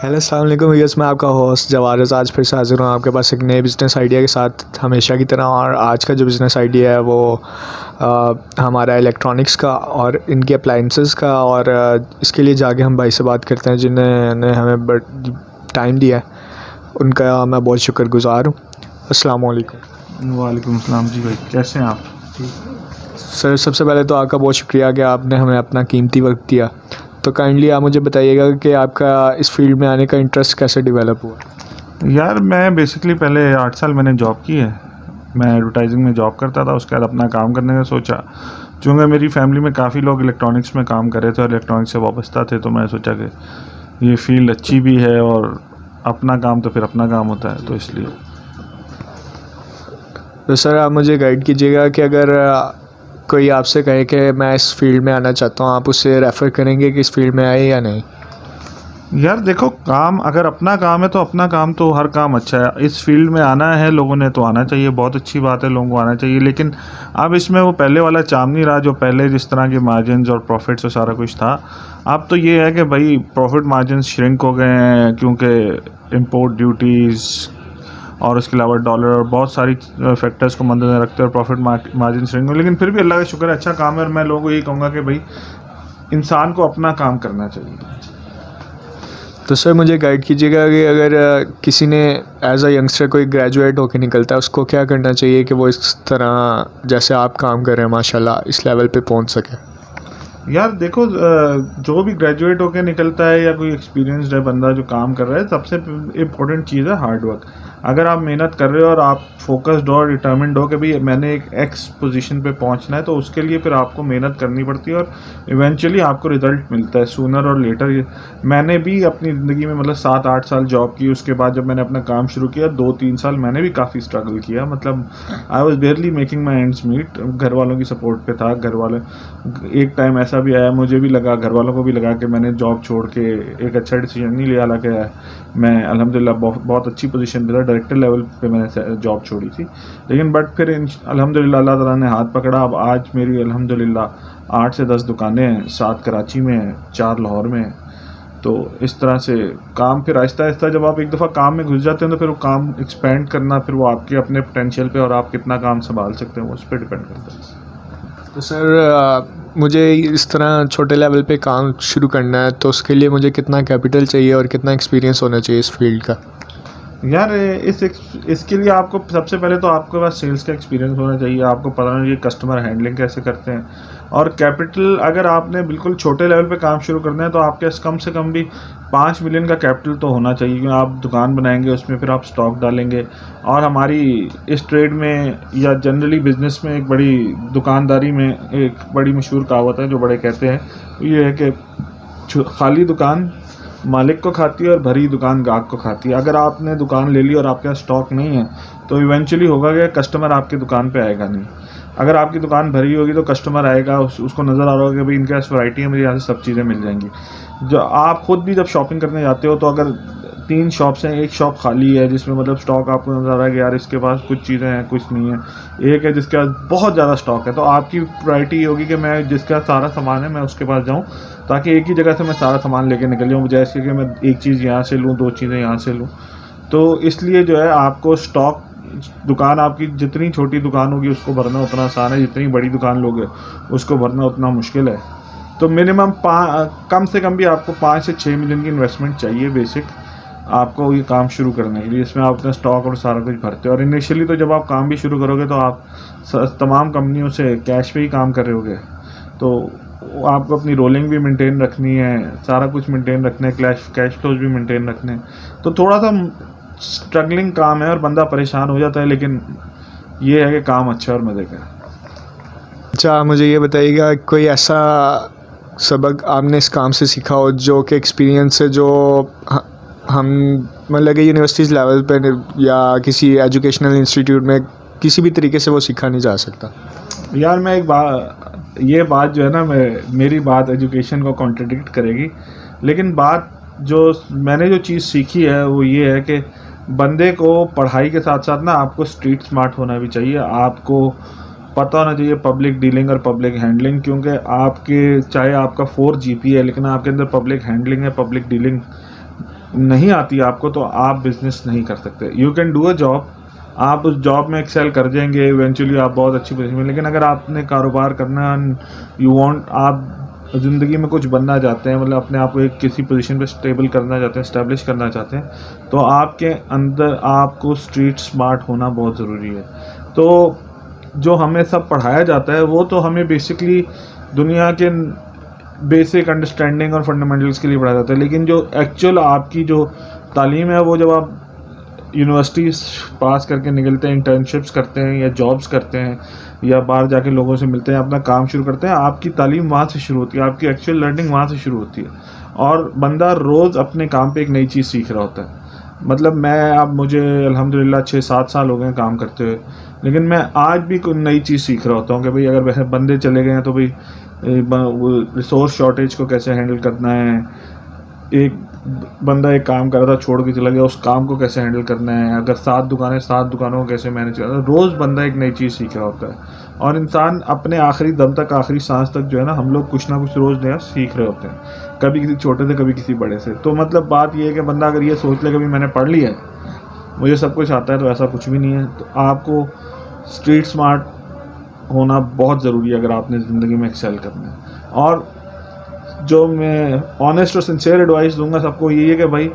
Hello अस्सलाम वालेकुम yes मैं आपका होस्ट जवारस आज फिर से हाज़िर हूँ आपके पास एक नए बिज़नेस आइडिया के साथ हमेशा की तरह। और आज का जो बिज़नेस आइडिया है वो हमारा इलेक्ट्रॉनिक्स का और इनके अप्लाइंसेस का। और इसके लिए जाके हम भाई से बात करते हैं जिन्होंने हमें टाइम दिया है। उनका मैं बहुत शुक्रगुज़ार हूँ। अस्सलाम वालेकुम। वालेकुम अस्सलाम जी भाई, कैसे हैं आप? सर सबसे पहले तो आपका बहुत शुक्रिया कि आपने हमें अपना कीमती वक्त दिया। तो काइंडली आप मुझे बताइएगा कि आपका इस फील्ड में आने का इंटरेस्ट कैसे डेवलप हुआ। यार मैं बेसिकली पहले 8 साल मैंने जॉब की है। मैं एडवर्टाइजिंग में जॉब करता था, उसके बाद अपना काम करने का सोचा। चूँकि मेरी फैमिली में काफ़ी लोग इलेक्ट्रॉनिक्स में काम कर रहे थे और इलेक्ट्रॉनिक्स से वाबस्ता थे, तो मैं सोचा कि ये फील्ड अच्छी भी है और अपना काम तो फिर अपना काम होता है, तो इसलिए। तो सर आप मुझे गाइड कीजिएगा कि अगर कोई आपसे कहे कि मैं इस फील्ड में आना चाहता हूँ, आप उसे रेफ़र करेंगे कि इस फील्ड में आए या नहीं। यार देखो, काम अगर अपना काम है तो अपना काम तो हर काम अच्छा है। इस फील्ड में आना है लोगों ने तो आना चाहिए, बहुत अच्छी बात है, लोगों को आना चाहिए। लेकिन अब इसमें वो पहले वाला चार्म नहीं रहा जो पहले जिस तरह के मार्जिन्स और प्रॉफिट्स और सारा कुछ था। अब तो ये है कि भाई प्रॉफिट मार्जिन श्रिंक हो गए हैं, क्योंकि इंपोर्ट ड्यूटीज़ और उसके अलावा डॉलर और बहुत सारी फैक्टर्स को मद्देनजर रखते हुए प्रॉफिट मार्जिन श्रिंक हो। लेकिन फिर भी अल्लाह का शुक्र है, अच्छा काम है। और मैं लोगों को यही कहूँगा कि भाई इंसान को अपना काम करना चाहिए। तो सर मुझे गाइड कीजिएगा कि अगर किसी ने एज अ यंगस्टर कोई ग्रेजुएट होकर निकलता है उसको क्या करना चाहिए कि वो इस तरह जैसे आप काम कर रहे हैं माशाल्लाह इस लेवल पे पहुंच सके। यार देखो, जो भी ग्रेजुएट होकर निकलता है या कोई एक्सपीरियंसड है बंदा जो काम कर रहा है, सबसे इम्पोर्टेंट चीज़ है हार्ड वर्क। अगर आप मेहनत कर रहे हो और आप फोकस्ड हो और डिटर्मिन्ड हो कि भाई मैंने एक एक्स पोजीशन पे पहुंचना है, तो उसके लिए फिर आपको मेहनत करनी पड़ती है और इवेंचुअली आपको रिजल्ट मिलता है सूनर और लेटर। मैंने भी अपनी ज़िंदगी में मतलब 7-8 साल जॉब की, उसके बाद जब मैंने अपना काम शुरू किया 2-3 साल मैंने भी काफ़ी स्ट्रगल किया। मतलब I was barely making my ends meet. घर वालों की सपोर्ट पे था। घर वाले, एक टाइम ऐसा भी आया, मुझे भी लगा, घर वालों को भी लगा कि मैंने जॉब छोड़ के एक अच्छा डिसीजन नहीं लिया। हालांकि मैं अल्हम्दुलिल्लाह बहुत अच्छी पोजीशन पे था, डायरेक्टर लेवल पे मैंने जॉब छोड़ी थी। लेकिन बट फिर अल्हम्दुलिल्लाह अल्लाह ताला ने हाथ पकड़ा। अब आज मेरी अल्हम्दुलिल्लाह 8 से 10 दुकानें हैं, 7 कराची में हैं, 4 लाहौर में हैं। तो इस तरह से काम फिर आहिस्ता आहिस्ता जब आप एक दफ़ा काम में घुस जाते हैं तो फिर वो काम एक्सपेंड करना फिर वो आपके अपने पोटेंशियल पे और आप कितना काम संभाल सकते हैं वो उस पर डिपेंड करता है। तो सर मुझे इस तरह छोटे लेवल पे काम शुरू करना है तो उसके लिए मुझे कितना कैपिटल चाहिए और कितना एक्सपीरियंस होना चाहिए इस फील्ड का। यार इसके लिए आपको सबसे पहले तो आपके पास सेल्स का एक्सपीरियंस होना चाहिए। आपको पता होना चाहिए कस्टमर हैंडलिंग कैसे करते हैं। और कैपिटल, अगर आपने बिल्कुल छोटे लेवल पे काम शुरू करना है तो आपके पास कम से कम भी 5 मिलियन का कैपिटल तो होना चाहिए, क्योंकि आप दुकान बनाएंगे, उसमें फिर आप स्टॉक डालेंगे। और हमारी इस ट्रेड में या जनरली बिजनेस में एक बड़ी दुकानदारी में एक बड़ी मशहूर कहावत है जो बड़े कहते हैं, ये है कि खाली दुकान मालिक को खाती है और भरी दुकान गाहक को खाती है। अगर आपने दुकान ले ली और आपके पास स्टॉक नहीं है तो इवेंचुअली होगा कि कस्टमर आपकी दुकान पे आएगा नहीं। अगर आपकी दुकान भरी होगी तो कस्टमर आएगा, उसको नज़र आ रहा होगा कि भाई इनके पास वैरायटी है, मुझे यहाँ से सब चीज़ें मिल जाएंगी। जो आप खुद भी जब शॉपिंग करने जाते हो तो अगर 3 शॉप्स हैं, एक शॉप खाली है जिसमें मतलब स्टॉक आपको नज़र आ रहा है कि यार इसके पास कुछ चीज़ें हैं कुछ नहीं है, एक है जिसके पास बहुत ज़्यादा स्टॉक है, तो आपकी प्रायोरिटी होगी कि मैं जिसके पास सारा सामान है मैं उसके पास जाऊँ, ताकि एक ही जगह से मैं सारा सामान लेके निकल जाऊँ, जैसे कि मैं एक चीज़ यहाँ से लूँ, 2 चीज़ें यहाँ से लूँ। तो इसलिए जो है आपको स्टॉक, दुकान आपकी जितनी छोटी दुकान होगी उसको भरना उतना आसान है, जितनी बड़ी दुकान लोगे उसको भरना उतना मुश्किल है। तो मिनिमम कम से कम भी आपको 5 से 6 मिलियन की इन्वेस्टमेंट चाहिए बेसिक आपको ये काम शुरू करने के लिए, इसमें आप अपना स्टॉक और सारा कुछ भरते हो। और इनिशियली तो जब आप काम भी शुरू करोगे तो आप तमाम कंपनियों से कैश पे ही काम कर रहे होगे, तो आपको अपनी रोलिंग भी मेंटेन रखनी है, सारा कुछ मेंटेन रखना है, कैश फ्लोज भी मेंटेन रखने हैं। तो थोड़ा सा स्ट्रगलिंग काम है और बंदा परेशान हो जाता है, लेकिन ये है कि काम अच्छा और मज़े का है। अच्छा मुझे ये बताइएगा कोई ऐसा सबक आपने इस काम से सीखा हो जो कि एक्सपीरियंस से जो हम मतलब कि यूनिवर्सिटीज़ लेवल पे या किसी एजुकेशनल इंस्टीट्यूट में किसी भी तरीके से वो सीखा नहीं जा सकता। यार मैं ये बात जो है ना, मेरी बात एजुकेशन को कॉन्ट्रडिक्ट करेगी, लेकिन बात जो मैंने जो चीज़ सीखी है वो ये है कि बंदे को पढ़ाई के साथ साथ ना आपको स्ट्रीट स्मार्ट होना भी चाहिए। आपको पता होना चाहिए पब्लिक डीलिंग और पब्लिक हैंडलिंग, क्योंकि आपके चाहे आपका 4 GPA है लेकिन आपके अंदर पब्लिक हैंडलिंग है, पब्लिक डीलिंग नहीं आती आपको तो आप बिजनेस नहीं कर सकते। You can do a job, आप उस जॉब में एक्सेल कर जाएंगे, इवेंचुअली आप बहुत अच्छी पोजीशन में, लेकिन अगर आपने कारोबार करना, यू वांट, आप ज़िंदगी में कुछ बनना चाहते हैं, मतलब अपने आप को एक किसी पोजीशन पे स्टेबल करना चाहते हैं, स्टैब्लिश करना चाहते हैं, तो आपके अंदर आपको स्ट्रीट स्मार्ट होना बहुत ज़रूरी है। तो जो हमें सब पढ़ाया जाता है वो तो हमें बेसिकली दुनिया के बेसिक अंडरस्टैंडिंग और फंडामेंटल्स के लिए पढ़ाया जाता है, लेकिन जो एक्चुअल आपकी जो तालीम है वो जब आप यूनिवर्सिटीज़ पास करके निकलते हैं, इंटर्नशिप्स करते हैं या जॉब्स करते हैं या बाहर जाके लोगों से मिलते हैं, अपना काम शुरू करते हैं, आपकी तालीम वहाँ से शुरू होती है, आपकी एक्चुअल लर्निंग वहाँ से शुरू होती है और बंदा रोज़ अपने काम पे एक नई चीज़ सीख रहा होता है। मतलब मैं, अब मुझे अल्हम्दुलिल्लाह 6-7 साल हो गए हैं काम करते हुए, लेकिन मैं आज भी कोई नई चीज़ सीख रहा होता हूँ कि भाई अगर वैसे बंदे चले गए हैं तो भाई रिसोर्स शॉर्टेज को कैसे हैंडल करना है, एक बंदा एक काम कर रहा था छोड़ के चला गया, उस काम को कैसे हैंडल करना है, अगर 7 दुकानें 7 दुकानों को कैसे मैनेज करना है। रोज़ बंदा एक नई चीज़ सीख रहा होता है और इंसान अपने आखिरी दम तक, आखिरी सांस तक जो है ना, हम लोग कुछ ना कुछ रोज़ नया सीख रहे होते हैं, कभी किसी छोटे से कभी किसी बड़े से। तो मतलब बात ये है कि बंदा अगर ये सोच ले कभी मैंने पढ़ लिया है, मुझे सब कुछ आता है, तो ऐसा कुछ भी नहीं है। तो आपको स्ट्रीट स्मार्ट होना बहुत ज़रूरी है अगर आपने ज़िंदगी में एक्सेल करना है। और जो मैं ऑनेस्ट और सिंसियर एडवाइस दूंगा सबको यही है कि भाई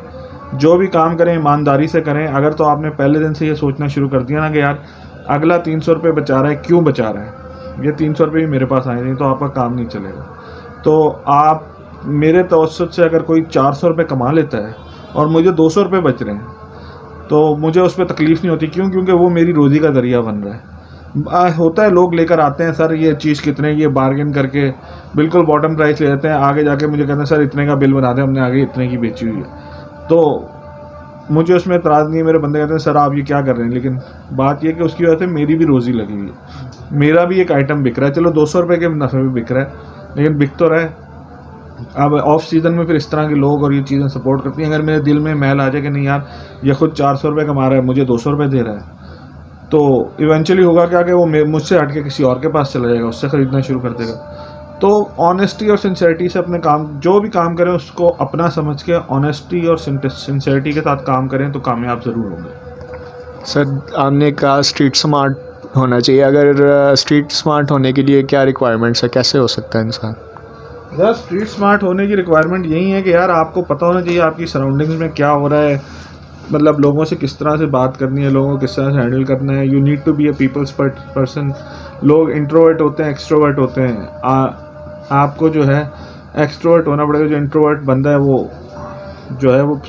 जो भी काम करें ईमानदारी से करें। अगर तो आपने पहले दिन से ये सोचना शुरू कर दिया ना कि यार अगला 300 रुपये बचा रहा है, क्यों बचा रहा है, ये 300 रुपये भी मेरे पास आए नहीं, तो आपका काम नहीं चलेगा। तो आप, मेरे तवज्जुद से अगर कोई 400 रुपये कमा लेता है और मुझे 200 रुपये बच रहे हैं, तो मुझे उस पर तकलीफ़ नहीं होती। क्यों? क्योंकि वो मेरी रोज़ी का ज़रिया बन रहा है। होता है लोग लेकर आते हैं, सर ये चीज़ कितने की, ये बार्गेन करके बिल्कुल बॉटम प्राइस ले लेते हैं, आगे जाके मुझे कहते हैं सर इतने का बिल बना दें, हमने आगे इतने की बेची हुई है। तो मुझे उसमें एतराज़ नहीं है, मेरे बंदे कहते हैं सर आप ये क्या कर रहे हैं, लेकिन बात ये कि उसकी वजह से मेरी भी रोज़ी लगी हुई है, मेरा भी एक आइटम बिक रहा है, चलो 200 रुपये के नफ़े में बिक रहा है, लेकिन बिक तो रहा है। अब ऑफ सीज़न में फिर इस तरह के लोग और ये चीज़ें सपोर्ट करती हैं। अगर मेरे दिल में मैल आ जाए कि नहीं यार ये खुद 400 रुपये कमा रहा है, मुझे 200 रुपये दे रहा है, तो इवेंचुअली होगा क्या कि वो मुझसे हट के किसी और के पास चला जाएगा, उससे ख़रीदना शुरू कर देगा। तो ऑनेस्टी और सिंसियरिटी से अपने काम, जो भी काम करें उसको अपना समझ के ऑनेस्टी और सिंसियरिटी के साथ काम करें तो कामयाब ज़रूर होंगे। सर आपने कहा स्ट्रीट स्मार्ट होना चाहिए, अगर स्ट्रीट स्मार्ट होने के लिए क्या रिक्वायरमेंट्स है, कैसे हो सकता है इंसान? यार स्ट्रीट स्मार्ट होने की रिक्वायरमेंट यही है कि यार आपको पता होना चाहिए आपकी सराउंडिंग्स में क्या हो रहा है, मतलब लोगों से किस तरह से बात करनी है, लोगों को किस तरह से हैंडल करना है। You need to be a people's person. लोग इंट्रोवर्ट होते हैं, एक्सट्रोवर्ट होते हैं, आपको जो है एक्सट्रोवर्ट होना पड़ेगा। जो इंट्रोवर्ट बंदा है वो जो है वो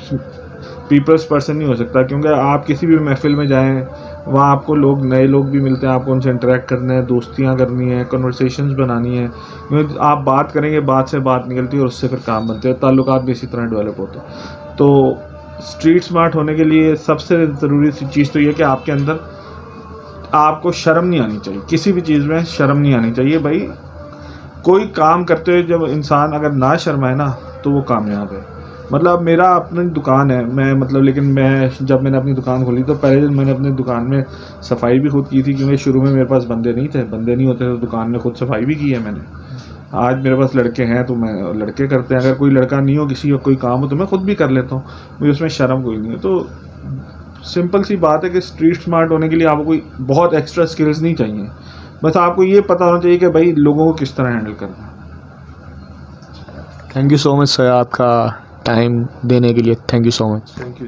पीपल्स पर्सन नहीं हो सकता, क्योंकि आप किसी भी महफिल में जाएं वहाँ आपको लोग, नए लोग भी मिलते हैं, आपको उनसे इंटरेक्ट करना है, दोस्तियाँ करनी है, कन्वर्सेशंस बनानी है, क्योंकि आप बात करेंगे, बात से बात निकलती है और उससे फिर काम बनते हैं, ताल्लुकात भी इसी तरह डेवलप होते हैं। तो स्ट्रीट स्मार्ट होने के लिए सबसे ज़रूरी सी चीज़ तो ये कि आपके अंदर आपको शर्म नहीं आनी चाहिए, किसी भी चीज़ में शर्म नहीं आनी चाहिए। भाई कोई काम करते हुए जब इंसान अगर ना शर्माए ना तो वो कामयाब है। मतलब मेरा अपनी दुकान है, मैं मतलब, लेकिन मैं जब मैंने अपनी दुकान खोली तो पहले दिन मैंने अपनी दुकान में सफाई भी खुद की थी, क्योंकि शुरू में मेरे पास बंदे नहीं थे, बंदे नहीं होते तो दुकान में खुद सफाई भी की है मैंने। आज मेरे पास लड़के हैं तो मैं, लड़के करते हैं, अगर कोई लड़का नहीं हो, किसी को कोई काम हो तो मैं खुद भी कर लेता हूँ, मुझे उसमें शर्म कोई नहीं है। तो सिंपल सी बात है कि स्ट्रीट स्मार्ट होने के लिए आपको कोई बहुत एक्स्ट्रा स्किल्स नहीं चाहिए, बस आपको ये पता होना चाहिए कि भाई लोगों को किस तरह हैंडल करना है। Thank you so much sir, आपका टाइम देने के लिए thank you so much. Thank you.